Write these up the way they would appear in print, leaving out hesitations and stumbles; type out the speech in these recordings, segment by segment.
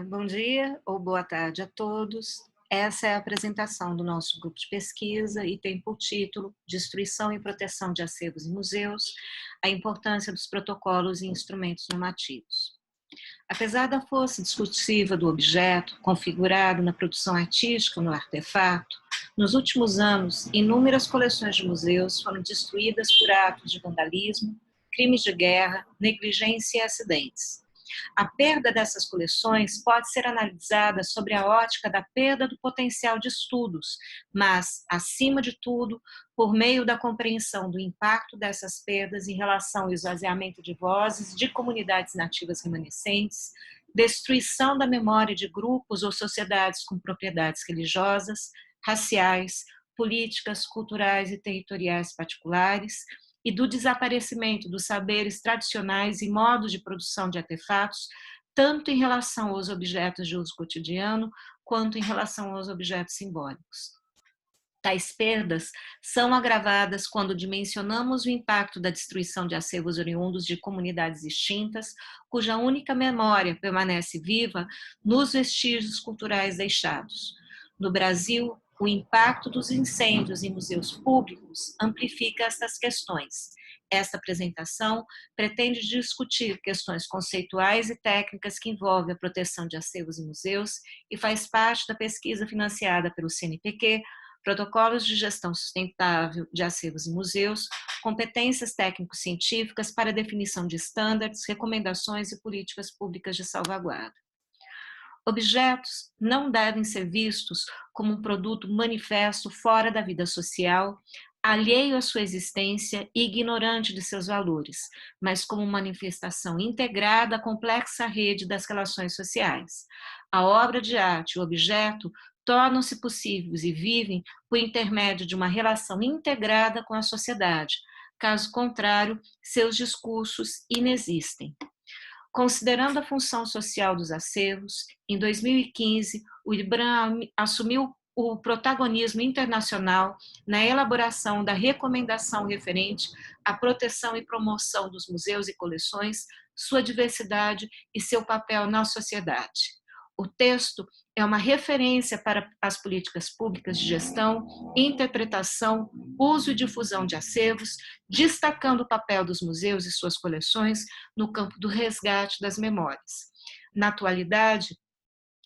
Bom dia ou boa tarde a todos. Essa é a apresentação do nosso grupo de pesquisa e tem por título Destruição e Proteção de Acervos e Museus, a importância dos protocolos e instrumentos normativos. Apesar da força discursiva do objeto, configurado na produção artística ou no artefato, nos últimos anos, inúmeras coleções de museus foram destruídas por atos de vandalismo, crimes de guerra, negligência e acidentes. A perda dessas coleções pode ser analisada sobre a ótica da perda do potencial de estudos, mas, acima de tudo, por meio da compreensão do impacto dessas perdas em relação ao esvaziamento de vozes de comunidades nativas remanescentes, destruição da memória de grupos ou sociedades com propriedades religiosas, raciais, políticas, culturais e territoriais particulares, e do desaparecimento dos saberes tradicionais e modos de produção de artefatos, tanto em relação aos objetos de uso cotidiano, quanto em relação aos objetos simbólicos. Tais perdas são agravadas quando dimensionamos o impacto da destruição de acervos oriundos de comunidades extintas, cuja única memória permanece viva nos vestígios culturais deixados. No Brasil, o impacto dos incêndios em museus públicos amplifica estas questões. Esta apresentação pretende discutir questões conceituais e técnicas que envolvem a proteção de acervos e museus e faz parte da pesquisa financiada pelo CNPq, Protocolos de Gestão Sustentável de Acervos e Museus, competências técnico-científicas para definição de estándares, recomendações e políticas públicas de salvaguarda. Objetos não devem ser vistos como um produto manifesto fora da vida social, alheio à sua existência e ignorante de seus valores, mas como manifestação integrada à complexa rede das relações sociais. A obra de arte e o objeto tornam-se possíveis e vivem por intermédio de uma relação integrada com a sociedade. Caso contrário, seus discursos inexistem. Considerando a função social dos acervos, em 2015, o IBRAM assumiu o protagonismo internacional na elaboração da recomendação referente à proteção e promoção dos museus e coleções, sua diversidade e seu papel na sociedade. O texto é uma referência para as políticas públicas de gestão, interpretação, uso e difusão de acervos, destacando o papel dos museus e suas coleções no campo do resgate das memórias. Na atualidade,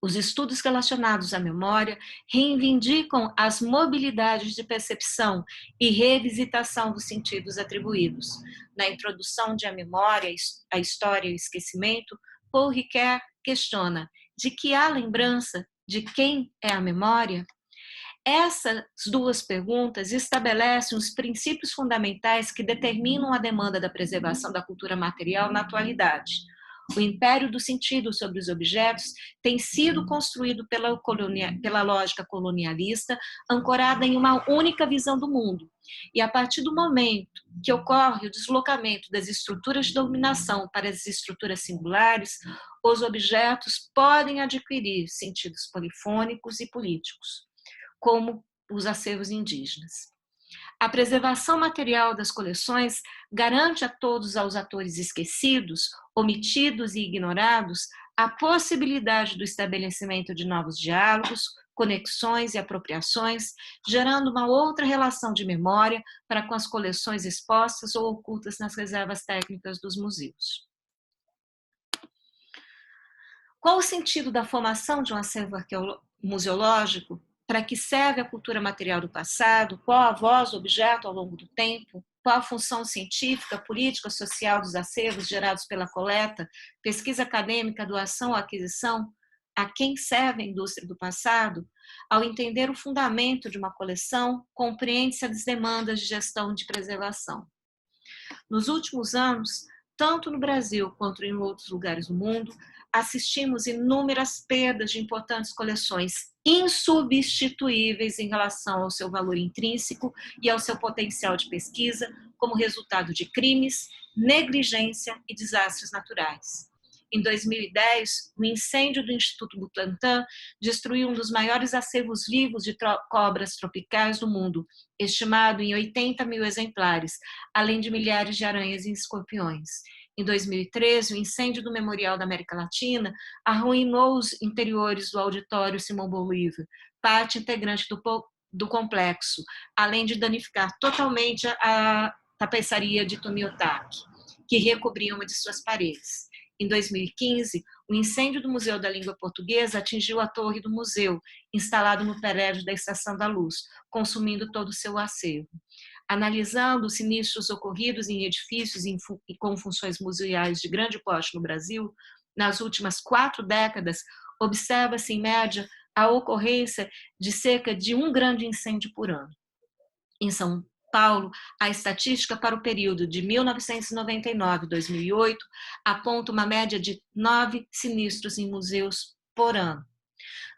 os estudos relacionados à memória reivindicam as mobilidades de percepção e revisitação dos sentidos atribuídos. Na introdução de A Memória, a História e o Esquecimento, Paul Ricoeur questiona: de que há lembrança? De quem é a memória? Essas duas perguntas estabelecem os princípios fundamentais que determinam a demanda da preservação da cultura material na atualidade. O império do sentido sobre os objetos tem sido construído pela lógica colonialista, ancorada em uma única visão do mundo. E a partir do momento que ocorre o deslocamento das estruturas de dominação para as estruturas singulares, os objetos podem adquirir sentidos polifônicos e políticos, como os acervos indígenas. A preservação material das coleções garante a todos os atores esquecidos, omitidos e ignorados a possibilidade do estabelecimento de novos diálogos, conexões e apropriações, gerando uma outra relação de memória para com as coleções expostas ou ocultas nas reservas técnicas dos museus. Qual o sentido da formação de um acervo museológico? Para que serve a cultura material do passado? Qual a voz do objeto ao longo do tempo? Qual a função científica, política, social dos acervos gerados pela coleta, pesquisa acadêmica, doação ou aquisição? A quem serve a indústria do passado? Ao entender o fundamento de uma coleção, compreende-se as demandas de gestão de preservação. Nos últimos anos, tanto no Brasil quanto em outros lugares do mundo, assistimos inúmeras perdas de importantes coleções insubstituíveis em relação ao seu valor intrínseco e ao seu potencial de pesquisa, como resultado de crimes, negligência e desastres naturais. Em 2010, o incêndio do Instituto Butantan destruiu um dos maiores acervos vivos de cobras tropicais do mundo, estimado em 80 mil exemplares, além de milhares de aranhas e escorpiões. Em 2013, o incêndio do Memorial da América Latina arruinou os interiores do auditório Simão Bolívar, parte integrante do complexo, além de danificar totalmente a tapeçaria de Tomiotaki, que recobria uma de suas paredes. Em 2015, o incêndio do Museu da Língua Portuguesa atingiu a torre do museu, instalado no prédio da Estação da Luz, consumindo todo o seu acervo. Analisando os sinistros ocorridos em edifícios e com funções museais de grande porte no Brasil, nas últimas 4 décadas, observa-se, em média, a ocorrência de cerca de um grande incêndio por ano. Em São Paulo, a estatística para o período de 1999 a 2008 aponta uma média de 9 sinistros em museus por ano.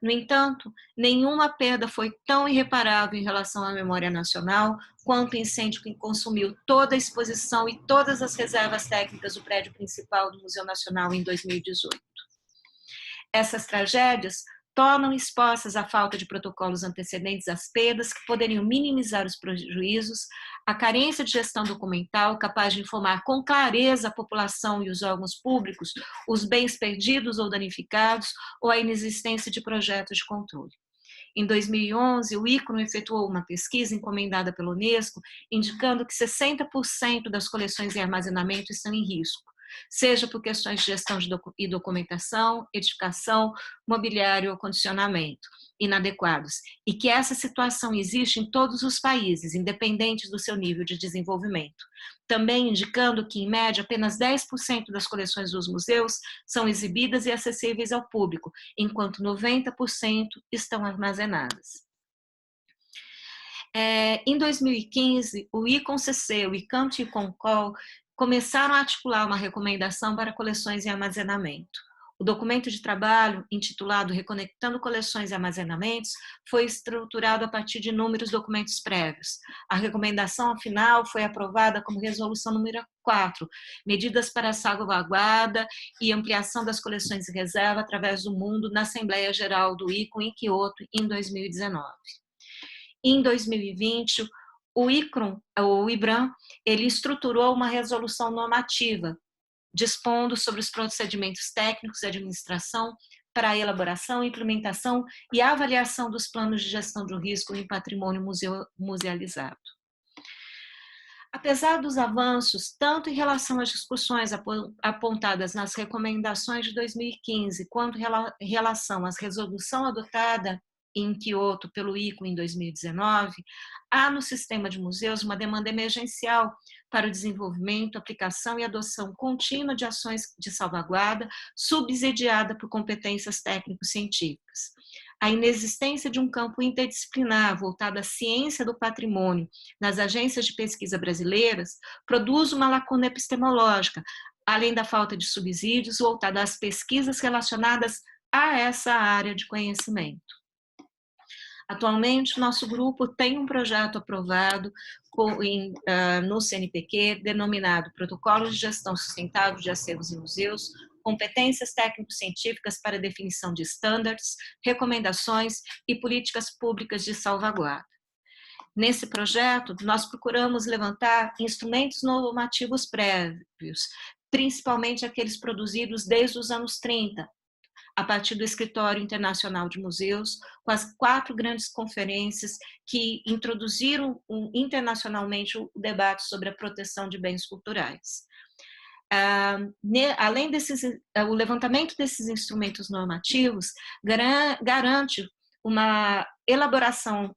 No entanto, nenhuma perda foi tão irreparável em relação à memória nacional quanto o incêndio que consumiu toda a exposição e todas as reservas técnicas do prédio principal do Museu Nacional em 2018. Essas tragédias tornam expostas a falta de protocolos antecedentes às perdas que poderiam minimizar os prejuízos, a carência de gestão documental capaz de informar com clareza a população e os órgãos públicos os bens perdidos ou danificados, ou a inexistência de projetos de controle. Em 2011, o ICRON efetuou uma pesquisa encomendada pela Unesco, indicando que 60% das coleções em armazenamento estão em risco, seja por questões de gestão e documentação, edificação, mobiliário ou condicionamento inadequados, e que essa situação existe em todos os países, independente do seu nível de desenvolvimento. Também indicando que, em média, apenas 10% das coleções dos museus são exibidas e acessíveis ao público, enquanto 90% estão armazenadas. Em 2015, o ICONCC, o ICAMT e o ICONCOL começaram a articular uma recomendação para coleções em armazenamento. O documento de trabalho, intitulado Reconectando Coleções e Armazenamentos, foi estruturado a partir de inúmeros documentos prévios. A recomendação final foi aprovada como resolução número 4, medidas para a salvaguarda e ampliação das coleções de reserva através do mundo, na Assembleia Geral do ICON em Kyoto, em 2019. Em 2020, o IBRAM, ele estruturou uma resolução normativa, dispondo sobre os procedimentos técnicos de administração para a elaboração, implementação e avaliação dos planos de gestão do risco em patrimônio musealizado. Apesar dos avanços, tanto em relação às discussões apontadas nas recomendações de 2015, quanto em relação à resolução adotada em Kyoto pelo ICO em 2019, há no sistema de museus uma demanda emergencial para o desenvolvimento, aplicação e adoção contínua de ações de salvaguarda, subsidiada por competências técnico-científicas. A inexistência de um campo interdisciplinar voltado à ciência do patrimônio nas agências de pesquisa brasileiras produz uma lacuna epistemológica, além da falta de subsídios voltada às pesquisas relacionadas a essa área de conhecimento. Atualmente, nosso grupo tem um projeto aprovado no CNPq, denominado Protocolo de Gestão Sustentável de Acervos e Museus, competências técnico-científicas para definição de estándares, recomendações e políticas públicas de salvaguarda. Nesse projeto, nós procuramos levantar instrumentos normativos prévios, principalmente aqueles produzidos desde os anos 30, a partir do Escritório Internacional de Museus, com as 4 grandes conferências que introduziram internacionalmente o debate sobre a proteção de bens culturais. Além o levantamento desses instrumentos normativos garante uma elaboração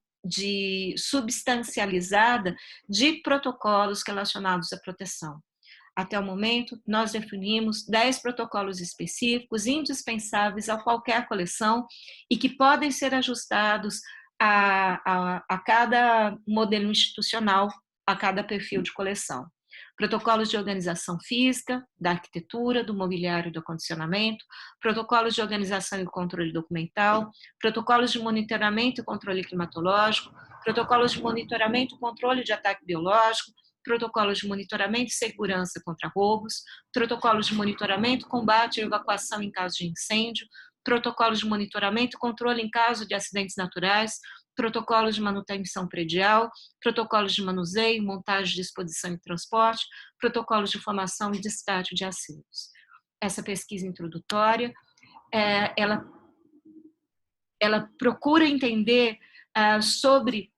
substancializada de protocolos relacionados à proteção. Até o momento, nós definimos 10 protocolos específicos indispensáveis a qualquer coleção e que podem ser ajustados a cada modelo institucional, a cada perfil de coleção. Protocolos de organização física, da arquitetura, do mobiliário e do acondicionamento, protocolos de organização e controle documental, protocolos de monitoramento e controle climatológico, protocolos de monitoramento e controle de ataque biológico, protocolos de monitoramento e segurança contra roubos, protocolos de monitoramento, combate e evacuação em caso de incêndio, protocolos de monitoramento e controle em caso de acidentes naturais, protocolos de manutenção predial, protocolos de manuseio, montagem de exposição e transporte, protocolos de formação e descarte de acervos. Essa pesquisa introdutória, ela procura entender sobre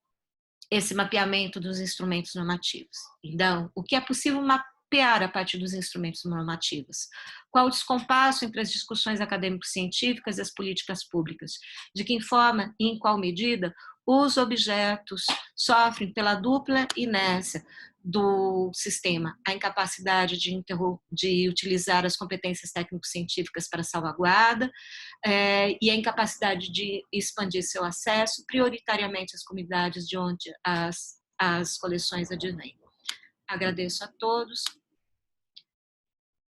esse mapeamento dos instrumentos normativos. Então, o que é possível mapear a partir dos instrumentos normativos? Qual o descompasso entre as discussões acadêmico-científicas e as políticas públicas? De que forma e em qual medida os objetos sofrem pela dupla inércia do sistema, a incapacidade de utilizar as competências técnico-científicas para salvaguarda, e a incapacidade de expandir seu acesso, prioritariamente às comunidades de onde as coleções advêm. Agradeço a todos